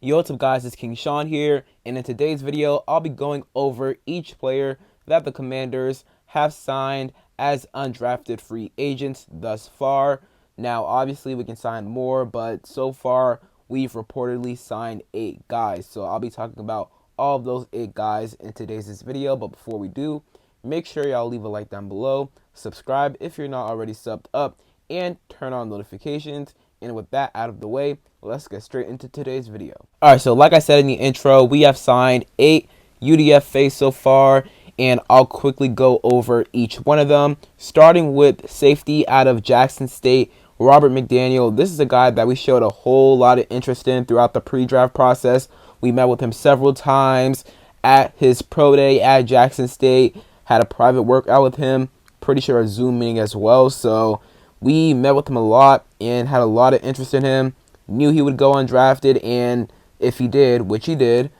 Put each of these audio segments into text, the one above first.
Yo, what's up guys, it's King Sean here, and in today's video, I'll be going over each player that the Commanders have signed as undrafted free agents thus far. Now, obviously, we can sign more, but so far, we've reportedly signed 8 guys. So I'll be talking about all of those 8 guys in today's video, but before we do, make sure y'all leave a like down below, subscribe if you're not already subbed up, and turn on notifications. And with that out of the way, let's get straight into today's video. Alright, so like I said in the intro, we have signed 8 UDFAs so far, and I'll quickly go over each one of them. Starting with safety out of Jackson State, Robert McDaniel. This is a guy that we showed a whole lot of interest in throughout the pre-draft process. We met with him several times at his pro day at Jackson State, had a private workout with him, pretty sure a Zoom meeting as well. So we met with him a lot and had a lot of interest in him. Knew he would go undrafted, and if he did, which he did,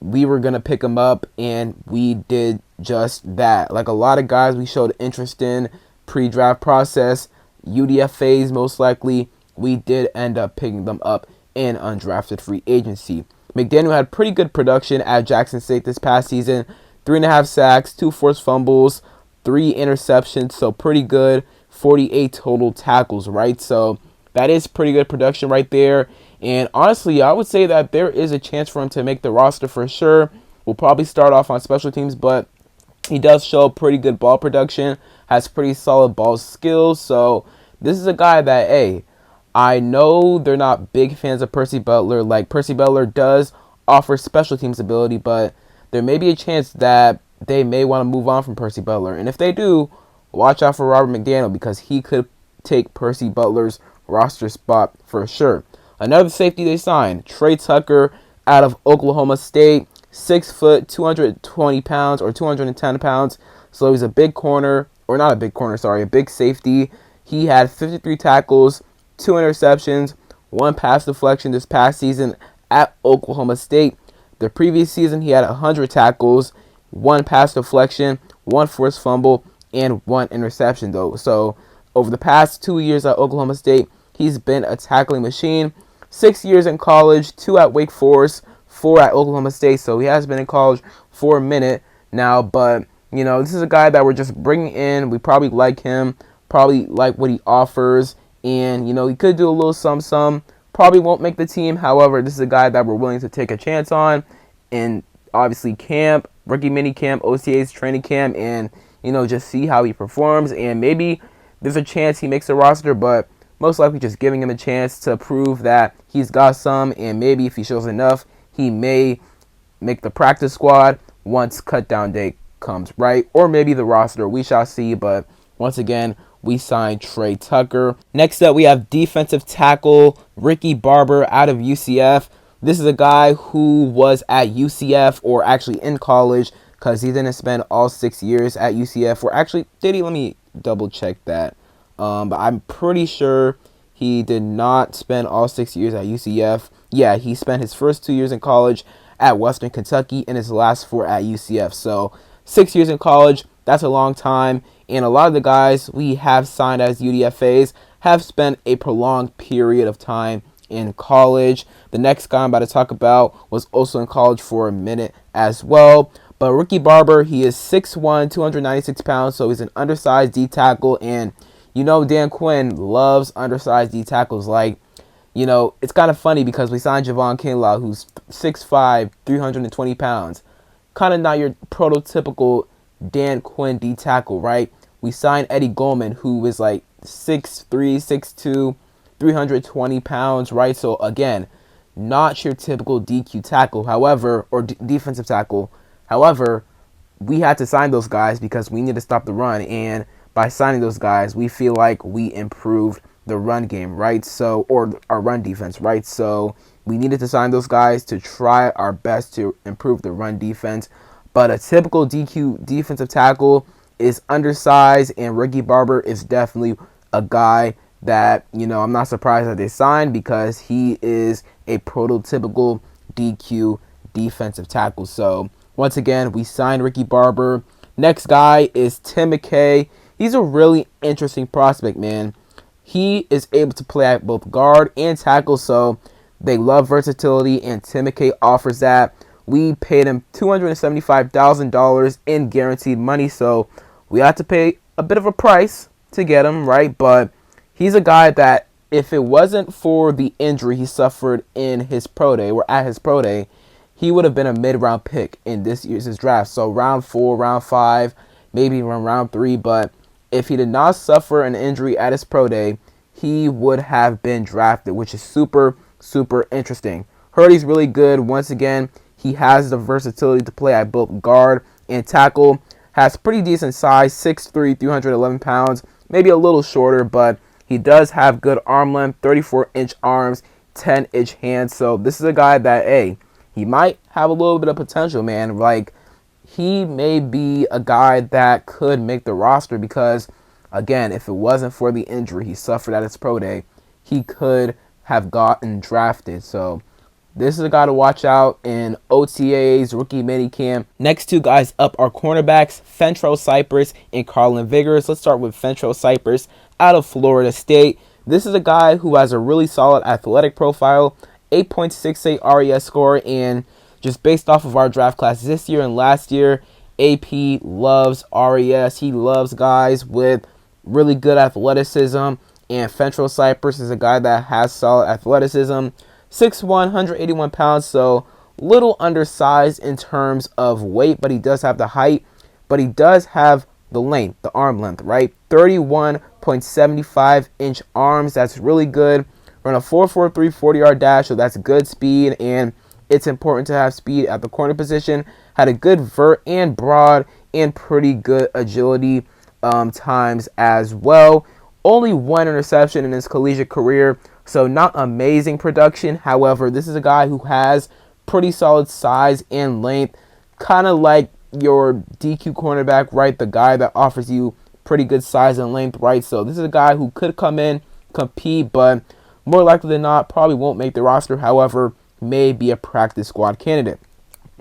we were going to pick him up, and we did just that. Like a lot of guys we showed interest in pre-draft process, UDFAs most likely, we did end up picking them up in undrafted free agency. McDaniel had pretty good production at Jackson State this past season. 3.5 sacks, 2 forced fumbles, 3 interceptions, so pretty good. 48 total tackles, right? So that is pretty good production right there. And honestly, I would say that there is a chance for him to make the roster for sure. We'll probably start off on special teams, but he does show pretty good ball production, has pretty solid ball skills. So this is a guy that, hey, I know they're not big fans of Percy Butler. Like, Percy Butler does offer special teams ability, but there may be a chance that they may want to move on from Percy Butler. And if they do, watch out for Robert McDaniel, because he could take Percy Butler's roster spot for sure. Another safety they signed, Trey Tucker out of Oklahoma State. 6 foot, 220 pounds or 210 pounds. So he's a big corner, or not a big corner, sorry, a big safety. He had 53 tackles, 2 interceptions, 1 pass deflection this past season at Oklahoma State. The previous season, he had 100 tackles, 1 pass deflection, 1 forced fumble, and 1 interception though. So over the past 2 years at Oklahoma State, he's been a tackling machine. 6 years in college, 2 at Wake Forest, 4 at Oklahoma State. So he has been in college for a minute now, but you know, this is a guy that we're just bringing in. We probably like him, probably like what he offers, and you know, he could do a little some. Probably won't make the team. However, this is a guy that we're willing to take a chance on, and obviously camp, rookie mini camp, OTAs, training camp, and you know, just see how he performs, and maybe there's a chance he makes the roster, but most likely just giving him a chance to prove that he's got some, and maybe if he shows enough, he may make the practice squad once cut down day comes, right? Or maybe the roster, we shall see, but once again, we signed Trey Tucker. Next up, we have defensive tackle Ricky Barber out of UCF. This is a guy who was at UCF, or actually in college, because he didn't spend all 6 years at UCF. Or actually, did he? Let me double check that. But I'm pretty sure he did not spend all 6 years at UCF. Yeah, he spent his first 2 years in college at Western Kentucky and his last 4 at UCF. So 6 years in college, that's a long time. And a lot of the guys we have signed as UDFAs have spent a prolonged period of time in college. The next guy I'm about to talk about was also in college for a minute as well. But Ricky Barber, he is 6'1", 296 pounds, so he's an undersized D tackle. And you know, Dan Quinn loves undersized D tackles. Like, you know, it's kind of funny because we signed Javon Kinlaw, who's 6'5", 320 pounds. Kind of not your prototypical Dan Quinn D tackle, right? We signed Eddie Goldman, who is like 6'3", 6'2", 320 pounds, right? So again, not your typical DQ tackle, however, or defensive tackle. However, we had to sign those guys because we need to stop the run, and by signing those guys, we feel like we improved the run game, right? So, or our run defense, right? So we needed to sign those guys to try our best to improve the run defense. But a typical DQ defensive tackle is undersized, and Ricky Barber is definitely a guy that, you know, I'm not surprised that they signed, because he is a prototypical DQ defensive tackle. So once again, we signed Ricky Barber. Next guy is Tim McKay. He's a really interesting prospect, man. He is able to play at both guard and tackle, so They love versatility, and Tim McKay offers that. We paid him $275,000 in guaranteed money, so we had to pay a bit of a price to get him, right? But he's a guy that if it wasn't for the injury he suffered in his pro day or at his pro day, he would have been a mid-round pick in this year's draft. So round 4, round 5, maybe even round 3. But if he did not suffer an injury at his pro day, he would have been drafted, which is super, super interesting. Heard he's really good. Once again, he has the versatility to play at both guard and tackle. Has pretty decent size, 6'3", 311 pounds. Maybe a little shorter, but he does have good arm length, 34-inch arms, 10-inch hands. So this is a guy that, hey, he might have a little bit of potential, man. Like, he may be a guy that could make the roster because, again, if it wasn't for the injury he suffered at his pro day, he could have gotten drafted. So this is a guy to watch out in OTAs, rookie minicamp. Next two guys up are cornerbacks, Fentrell Cypress and Carlin Vigors. Let's start with Fentrell Cypress out of Florida State. This is a guy who has a really solid athletic profile, 8.68 RES score, and just based off of our draft class this year and last year, AP loves RES. He loves guys with really good athleticism, and Fentrell Cypress is a guy that has solid athleticism. 6'1", 181 pounds, so little undersized in terms of weight, but he does have the height, but he does have the length, the arm length, right? 31.75-inch arms, that's really good. Run a 4.43 40-yard dash, so that's good speed, and it's important to have speed at the corner position. Had a good vert and broad and pretty good agility times as well. Only one interception in his collegiate career, so not amazing production. However, this is a guy who has pretty solid size and length, kind of like your DQ cornerback, right? The guy that offers you pretty good size and length, right? So this is a guy who could come in, compete, but more likely than not, probably won't make the roster. However, may be a practice squad candidate.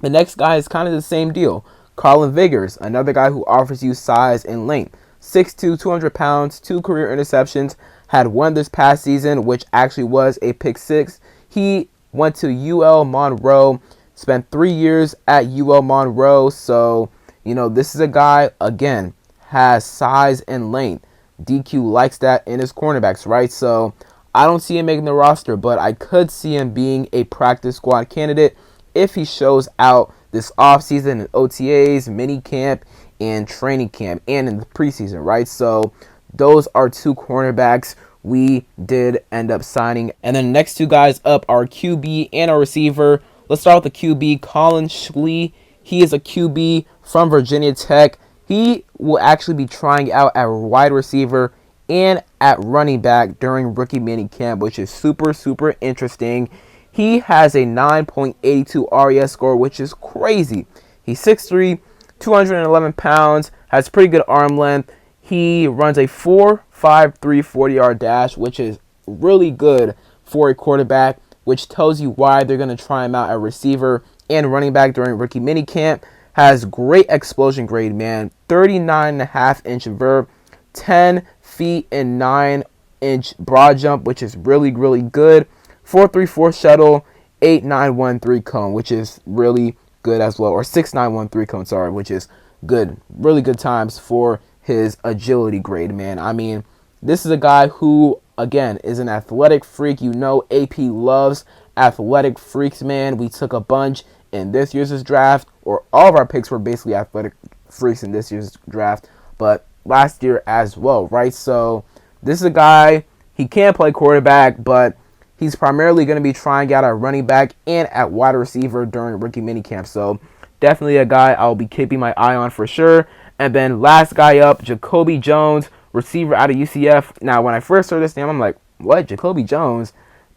The next guy is kind of the same deal. Carlin Vigors, another guy who offers you size and length. 6'2", 200 pounds, 2 career interceptions. Had one this past season, which actually was a pick 6. He went to UL Monroe, spent 3 years at UL Monroe. So, this is a guy, again, has size and length. DQ likes that in his cornerbacks, right? So, I don't see him making the roster, but I could see him being a practice squad candidate if he shows out this offseason in OTAs, mini camp, and training camp, and in the preseason, right? So those are 2 cornerbacks we did end up signing. And then the next 2 guys up are QB and a receiver. Let's start with the QB, Colin Schlee. He is a QB from Virginia Tech. He will actually be trying out at wide receiver and at running back during rookie mini camp, which is super, super interesting. He has a 9.82 RES score, which is crazy. He's 6'3", 211 pounds, has pretty good arm length. He runs a 4.53 40-yard dash, which is really good for a quarterback, which tells you why they're going to try him out at receiver and running back during rookie mini camp. Has great explosion grade, man. 39.5-inch vert, 10 feet and 9-inch broad jump, which is really, really good. 4.34 shuttle, 8.913 cone, which is really good as well. Or 6.913 cone, sorry, which is good. Really good times for his agility grade, man. I mean, this is a guy who, again, is an athletic freak. AP loves athletic freaks, man. We took a bunch in this year's draft, or all of our picks were basically athletic freaks in this year's draft, but last year as well, right? So this is a guy, he can play quarterback, but he's primarily going to be trying out at running back and at wide receiver during rookie minicamp. So definitely a guy I'll be keeping my eye on for sure. And then last guy up, Jacoby Jones, receiver out of UCF. Now, when I first heard this name, I'm like, what? Jacoby Jones?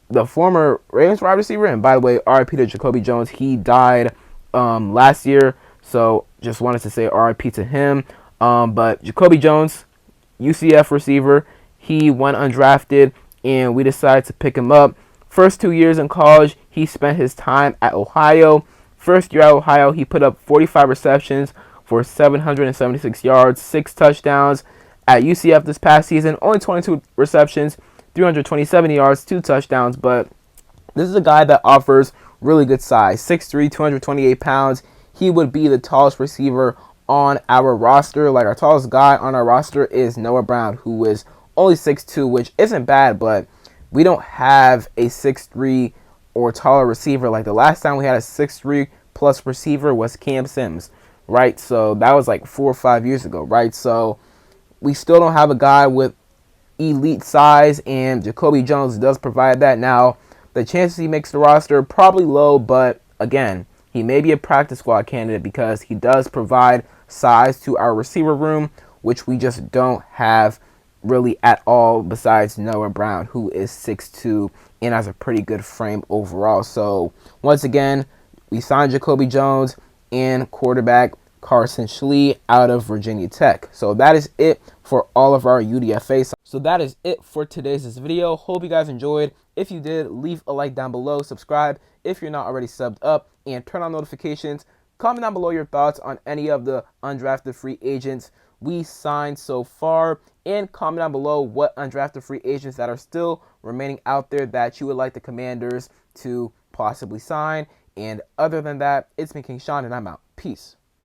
The former Ravens wide receiver? And by the way, RIP to Jacoby Jones. He died last year. So just wanted to say RIP to him. But Jacoby Jones, UCF receiver, he went undrafted, and we decided to pick him up. First 2 years in college, he spent his time at Ohio. First year at Ohio, he put up 45 receptions for 776 yards, 6 touchdowns. At UCF this past season, only 22 receptions, 327 yards, 2 touchdowns. But This is a guy that offers really good size, 6'3", 228 pounds. He would be the tallest receiver on our roster. Like, our tallest guy on our roster is Noah Brown, who is only 6'2", which isn't bad, but we don't have a 6'3" or taller receiver. Like, the last time we had a 6'3" plus receiver was Cam Sims, right? So that was like 4 or 5 years ago, right? So we still don't have a guy with elite size, and Jacoby Jones does provide that. Now, the chances he makes the roster probably low, but again, he may be a practice squad candidate because he does provide size to our receiver room, which we just don't have really at all, besides Noah Brown, who is 6'2" and has a pretty good frame overall. So once again, we signed Jacoby Jones and quarterback Carson Schlee out of Virginia Tech. So that is it for all of our UDFA. So that is it for today's video. Hope you guys enjoyed. If you did, leave a like down below, subscribe if you're not already subbed up, and turn on notifications. Comment down below your thoughts on any of the undrafted free agents we signed so far, and comment down below what undrafted free agents that are still remaining out there that you would like the Commanders to possibly sign. And other than that, it's me, King Sean, and I'm out. Peace.